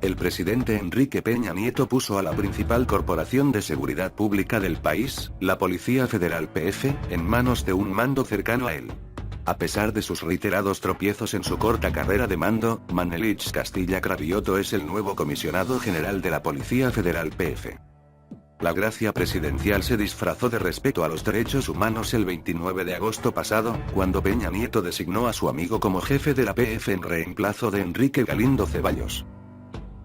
El presidente Enrique Peña Nieto puso a la principal corporación de seguridad pública del país, la Policía Federal PF, en manos de un mando cercano a él. A pesar de sus reiterados tropiezos en su corta carrera de mando, Manelich Castilla Cravioto es el nuevo comisionado general de la Policía Federal PF. La gracia presidencial se disfrazó de respeto a los derechos humanos el 29 de agosto pasado, cuando Peña Nieto designó a su amigo como jefe de la PF en reemplazo de Enrique Galindo Ceballos.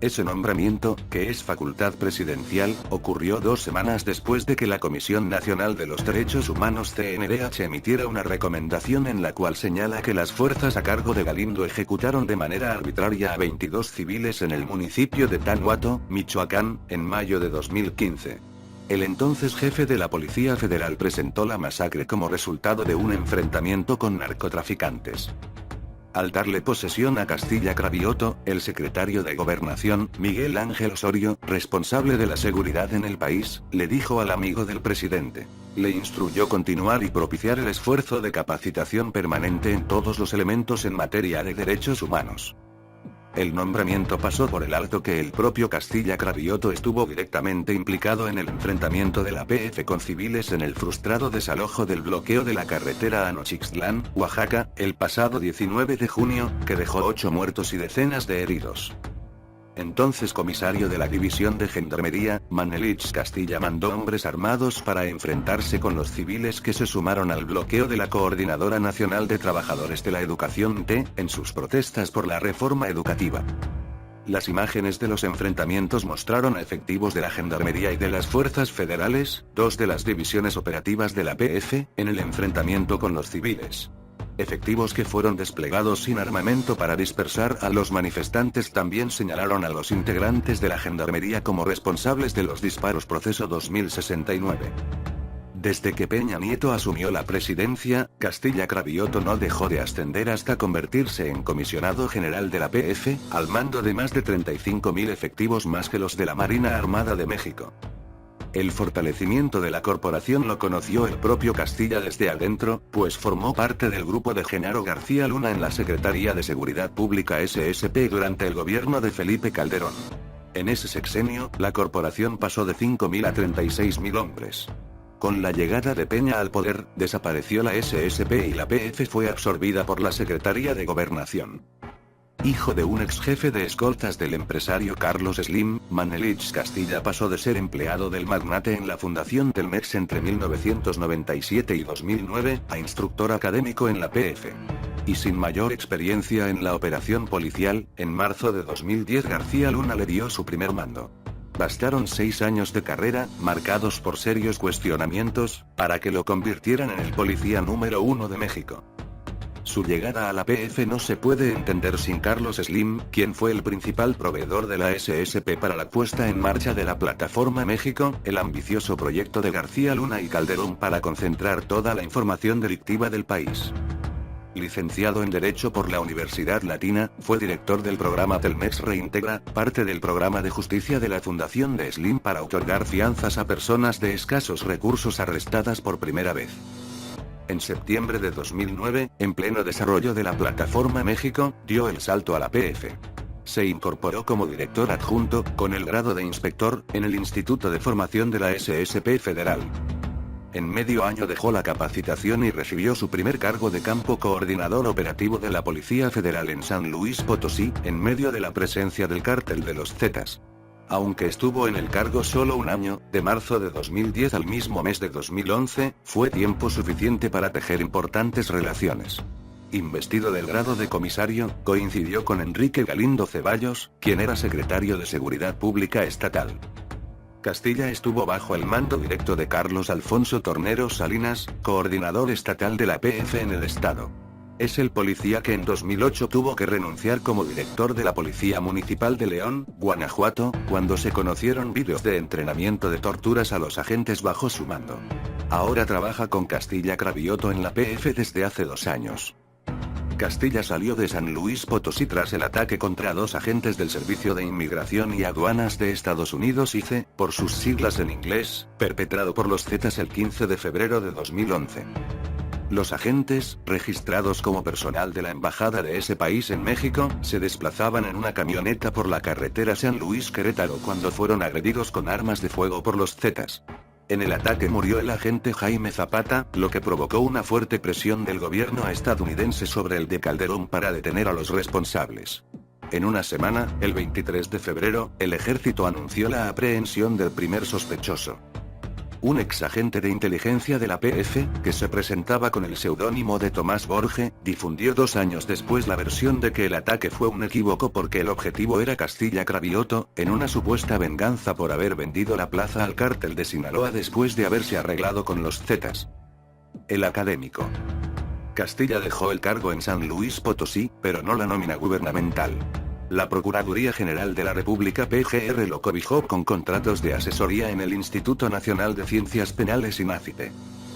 Ese nombramiento, que es facultad presidencial, ocurrió 2 semanas después de que la Comisión Nacional de los Derechos Humanos CNDH emitiera una recomendación en la cual señala que las fuerzas a cargo de Galindo ejecutaron de manera arbitraria a 22 civiles en el municipio de Tanahuato, Michoacán, en mayo de 2015. El entonces jefe de la Policía Federal presentó la masacre como resultado de un enfrentamiento con narcotraficantes. Al darle posesión a Castilla Cravioto, el secretario de Gobernación, Miguel Ángel Osorio, responsable de la seguridad en el país, le dijo al amigo del presidente. Le instruyó continuar y propiciar el esfuerzo de capacitación permanente en todos los elementos en materia de derechos humanos. El nombramiento pasó por el alto que el propio Castilla Cravioto estuvo directamente implicado en el enfrentamiento de la PF con civiles en el frustrado desalojo del bloqueo de la carretera a Nochixtlán, Oaxaca, el pasado 19 de junio, que dejó 8 muertos y decenas de heridos. Entonces comisario de la División de Gendarmería, Manelich Castilla mandó hombres armados para enfrentarse con los civiles que se sumaron al bloqueo de la Coordinadora Nacional de Trabajadores de la Educación TE, en sus protestas por la reforma educativa. Las imágenes de los enfrentamientos mostraron a efectivos de la Gendarmería y de las fuerzas federales, 2 de las divisiones operativas de la PF, en el enfrentamiento con los civiles. Efectivos que fueron desplegados sin armamento para dispersar a los manifestantes. También señalaron a los integrantes de la Gendarmería como responsables de los disparos. Proceso 2069. Desde que Peña Nieto asumió la presidencia, Castilla Cravioto no dejó de ascender hasta convertirse en comisionado general de la PF, al mando de más de 35.000 efectivos más que los de la Marina Armada de México. El fortalecimiento de la corporación lo conoció el propio Castilla desde adentro, pues formó parte del grupo de Genaro García Luna en la Secretaría de Seguridad Pública SSP durante el gobierno de Felipe Calderón. En ese sexenio, la corporación pasó de 5.000 a 36.000 hombres. Con la llegada de Peña al poder, desapareció la SSP y la PF fue absorbida por la Secretaría de Gobernación. Hijo de un ex jefe de escoltas del empresario Carlos Slim, Manelich Castilla pasó de ser empleado del magnate en la Fundación Telmex entre 1997 y 2009, a instructor académico en la PF. Y sin mayor experiencia en la operación policial, en marzo de 2010 García Luna le dio su primer mando. Bastaron 6 años de carrera, marcados por serios cuestionamientos, para que lo convirtieran en el policía número 1 de México. Su llegada a la PF no se puede entender sin Carlos Slim, quien fue el principal proveedor de la SSP para la puesta en marcha de la Plataforma México, el ambicioso proyecto de García Luna y Calderón para concentrar toda la información delictiva del país. Licenciado en Derecho por la Universidad Latina, fue director del programa Telmex Reintegra, parte del programa de justicia de la Fundación de Slim para otorgar fianzas a personas de escasos recursos arrestadas por primera vez. En septiembre de 2009, en pleno desarrollo de la Plataforma México, dio el salto a la PF. Se incorporó como director adjunto, con el grado de inspector, en el Instituto de Formación de la SSP Federal. En medio año dejó la capacitación y recibió su primer cargo de campo: coordinador operativo de la Policía Federal en San Luis Potosí, en medio de la presencia del cártel de los Zetas. Aunque estuvo en el cargo solo un año, de marzo de 2010 al mismo mes de 2011, fue tiempo suficiente para tejer importantes relaciones. Investido del grado de comisario, coincidió con Enrique Galindo Ceballos, quien era secretario de Seguridad Pública Estatal. Castilla estuvo bajo el mando directo de Carlos Alfonso Tornero Salinas, coordinador estatal de la PF en el estado. Es el policía que en 2008 tuvo que renunciar como director de la Policía Municipal de León, Guanajuato, cuando se conocieron vídeos de entrenamiento de torturas a los agentes bajo su mando. Ahora trabaja con Castilla Cravioto en la PF desde hace 2 años. Castilla salió de San Luis Potosí tras el ataque contra 2 agentes del Servicio de Inmigración y Aduanas de Estados Unidos ICE, por sus siglas en inglés, perpetrado por los Zetas el 15 de febrero de 2011. Los agentes, registrados como personal de la embajada de ese país en México, se desplazaban en una camioneta por la carretera San Luis-Querétaro cuando fueron agredidos con armas de fuego por los Zetas. En el ataque murió el agente Jaime Zapata, lo que provocó una fuerte presión del gobierno estadounidense sobre el de Calderón para detener a los responsables. En una semana, el 23 de febrero, el ejército anunció la aprehensión del primer sospechoso. Un exagente de inteligencia de la PF, que se presentaba con el seudónimo de Tomás Borge, difundió 2 años después la versión de que el ataque fue un equívoco porque el objetivo era Castilla Cravioto, en una supuesta venganza por haber vendido la plaza al cártel de Sinaloa después de haberse arreglado con los Zetas. El académico. Castilla dejó el cargo en San Luis Potosí, pero no la nómina gubernamental. La Procuraduría General de la República PGR lo cobijó con contratos de asesoría en el Instituto Nacional de Ciencias Penales INACIPE.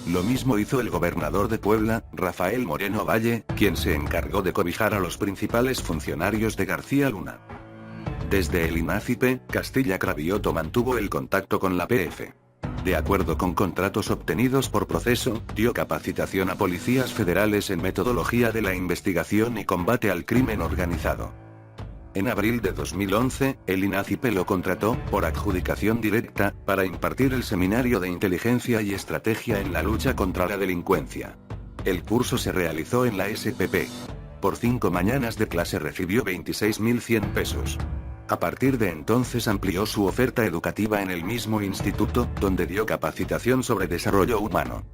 Lo mismo hizo el gobernador de Puebla, Rafael Moreno Valle, quien se encargó de cobijar a los principales funcionarios de García Luna. Desde el INACIPE, Castilla Cravioto mantuvo el contacto con la PF. De acuerdo con contratos obtenidos por proceso, dio capacitación a policías federales en metodología de la investigación y combate al crimen organizado. En abril de 2011, el INACIPE lo contrató, por adjudicación directa, para impartir el seminario de inteligencia y estrategia en la lucha contra la delincuencia. El curso se realizó en la SPP. Por 5 mañanas de clase recibió 26.100 pesos. A partir de entonces amplió su oferta educativa en el mismo instituto, donde dio capacitación sobre desarrollo humano.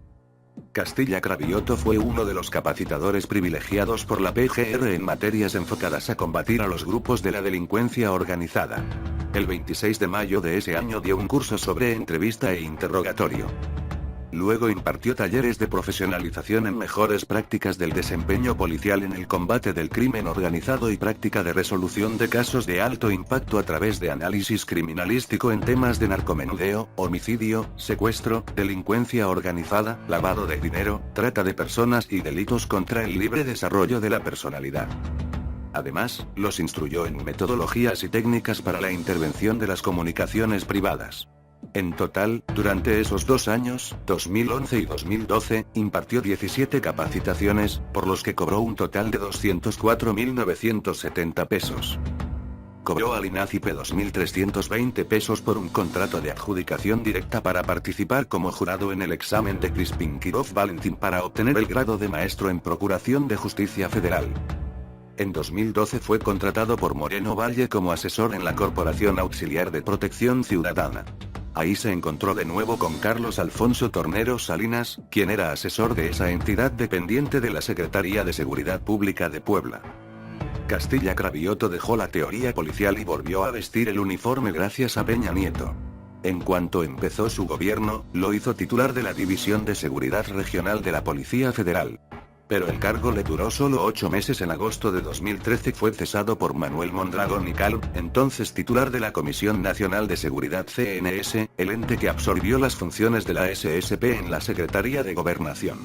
Castilla Cravioto fue uno de los capacitadores privilegiados por la PGR en materias enfocadas a combatir a los grupos de la delincuencia organizada. El 26 de mayo de ese año dio un curso sobre entrevista e interrogatorio. Luego impartió talleres de profesionalización en mejores prácticas del desempeño policial en el combate del crimen organizado y práctica de resolución de casos de alto impacto a través de análisis criminalístico en temas de narcomenudeo, homicidio, secuestro, delincuencia organizada, lavado de dinero, trata de personas y delitos contra el libre desarrollo de la personalidad. Además, los instruyó en metodologías y técnicas para la intervención de las comunicaciones privadas. En total, durante esos 2 años, 2011 y 2012, impartió 17 capacitaciones, por los que cobró un total de 204.970 pesos. Cobró al INACIPE 2.320 pesos por un contrato de adjudicación directa para participar como jurado en el examen de Crispin Kirov Valentín para obtener el grado de maestro en Procuración de Justicia Federal. En 2012 fue contratado por Moreno Valle como asesor en la Corporación Auxiliar de Protección Ciudadana. Ahí se encontró de nuevo con Carlos Alfonso Tornero Salinas, quien era asesor de esa entidad dependiente de la Secretaría de Seguridad Pública de Puebla. Castilla Cravioto dejó la teoría policial y volvió a vestir el uniforme gracias a Peña Nieto. En cuanto empezó su gobierno, lo hizo titular de la División de Seguridad Regional de la Policía Federal. Pero el cargo le duró solo 8 meses. En agosto de 2013 fue cesado por Manuel Mondragón y Calvo, entonces titular de la Comisión Nacional de Seguridad CNS, el ente que absorbió las funciones de la SSP en la Secretaría de Gobernación.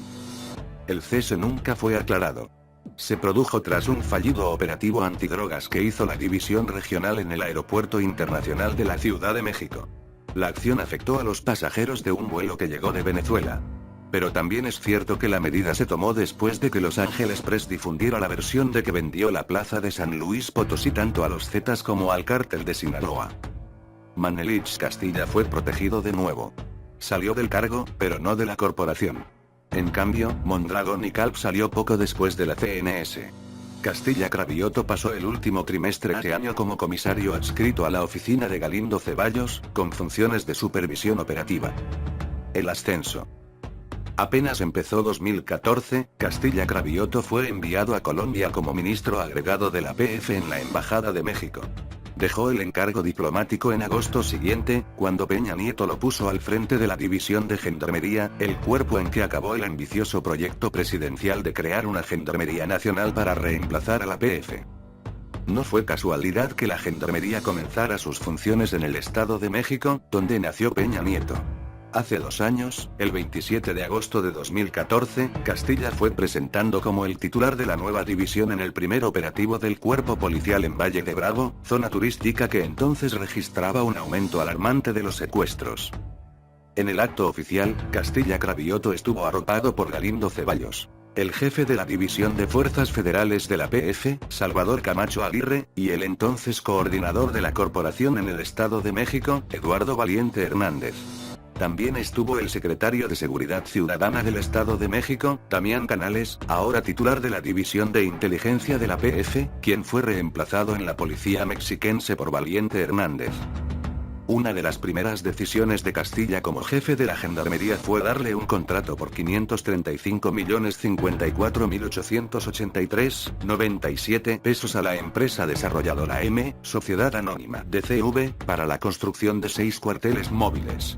El cese nunca fue aclarado. Se produjo tras un fallido operativo antidrogas que hizo la División Regional en el Aeropuerto Internacional de la Ciudad de México. La acción afectó a los pasajeros de un vuelo que llegó de Venezuela. Pero también es cierto que la medida se tomó después de que Los Ángeles Press difundiera la versión de que vendió la plaza de San Luis Potosí tanto a los Zetas como al cártel de Sinaloa. Manelich Castilla fue protegido de nuevo. Salió del cargo, pero no de la corporación. En cambio, Mondragón y Calvo salió poco después de la CNS. Castilla Cravioto pasó el último trimestre de ese año como comisario adscrito a la oficina de Galindo Ceballos, con funciones de supervisión operativa. El ascenso. Apenas empezó 2014, Castilla Cravioto fue enviado a Colombia como ministro agregado de la PF en la Embajada de México. Dejó el encargo diplomático en agosto siguiente, cuando Peña Nieto lo puso al frente de la División de Gendarmería, el cuerpo en que acabó el ambicioso proyecto presidencial de crear una Gendarmería Nacional para reemplazar a la PF. No fue casualidad que la Gendarmería comenzara sus funciones en el Estado de México, donde nació Peña Nieto. Hace 2 años, el 27 de agosto de 2014, Castilla fue presentando como el titular de la nueva división en el primer operativo del cuerpo policial en Valle de Bravo, zona turística que entonces registraba un aumento alarmante de los secuestros. En el acto oficial, Castilla Cravioto estuvo arropado por Galindo Ceballos, el jefe de la División de Fuerzas Federales de la PF, Salvador Camacho Aguirre, y el entonces coordinador de la corporación en el Estado de México, Eduardo Valiente Hernández. También estuvo el secretario de Seguridad Ciudadana del Estado de México, Damián Canales, ahora titular de la División de Inteligencia de la PF, quien fue reemplazado en la policía mexiquense por Valiente Hernández. Una de las primeras decisiones de Castilla como jefe de la Gendarmería fue darle un contrato por 535.054.883,97 pesos a la empresa desarrolladora M, Sociedad Anónima DCV, para la construcción de 6 cuarteles móviles.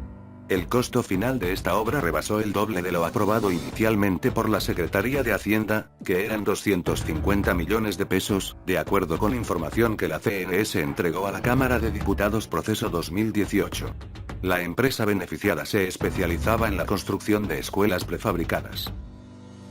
El costo final de esta obra rebasó el doble de lo aprobado inicialmente por la Secretaría de Hacienda, que eran 250 millones de pesos, de acuerdo con información que la CNS entregó a la Cámara de Diputados proceso 2018. La empresa beneficiada se especializaba en la construcción de escuelas prefabricadas.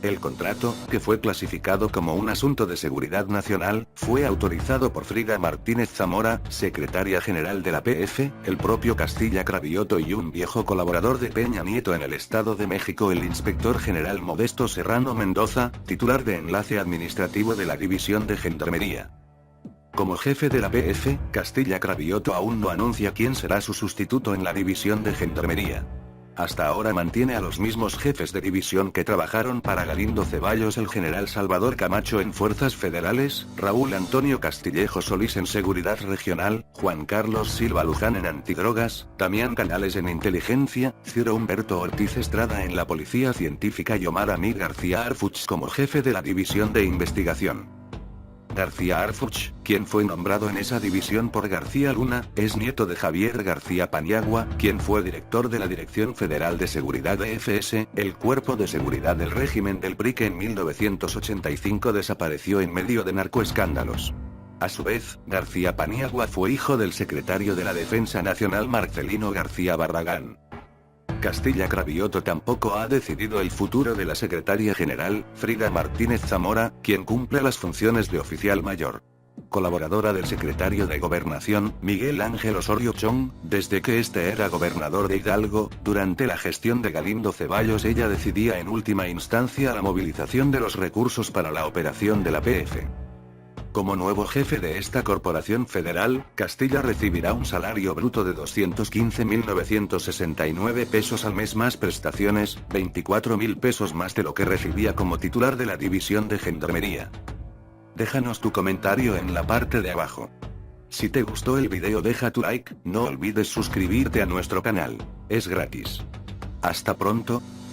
El contrato, que fue clasificado como un asunto de seguridad nacional, fue autorizado por Frida Martínez Zamora, secretaria general de la PF, el propio Castilla Cravioto y un viejo colaborador de Peña Nieto en el Estado de México, el inspector general Modesto Serrano Mendoza, titular de enlace administrativo de la División de Gendarmería. Como jefe de la PF, Castilla Cravioto aún no anuncia quién será su sustituto en la División de Gendarmería. Hasta ahora mantiene a los mismos jefes de división que trabajaron para Galindo Ceballos, el general Salvador Camacho en Fuerzas Federales, Raúl Antonio Castillejo Solís en Seguridad Regional, Juan Carlos Silva Luján en Antidrogas, Damián Canales en Inteligencia, Ciro Humberto Ortiz Estrada en la Policía Científica y Omar Amir García Arfuch como jefe de la División de Investigación. García Arfuch, quien fue nombrado en esa división por García Luna, es nieto de Javier García Paniagua, quien fue director de la Dirección Federal de Seguridad DFS, el cuerpo de seguridad del régimen del PRI que en 1985 desapareció en medio de narcoescándalos. A su vez, García Paniagua fue hijo del secretario de la Defensa Nacional Marcelino García Barragán. Castilla Cravioto tampoco ha decidido el futuro de la secretaria general, Frida Martínez Zamora, quien cumple las funciones de oficial mayor. Colaboradora del secretario de Gobernación, Miguel Ángel Osorio Chong, desde que este era gobernador de Hidalgo, durante la gestión de Galindo Ceballos ella decidía en última instancia la movilización de los recursos para la operación de la PF. Como nuevo jefe de esta corporación federal, Castilla recibirá un salario bruto de 215.969 pesos al mes más prestaciones, 24.000 pesos más de lo que recibía como titular de la División de Gendarmería. Déjanos tu comentario en la parte de abajo. Si te gustó el video deja tu like, no olvides suscribirte a nuestro canal. Es gratis. Hasta pronto.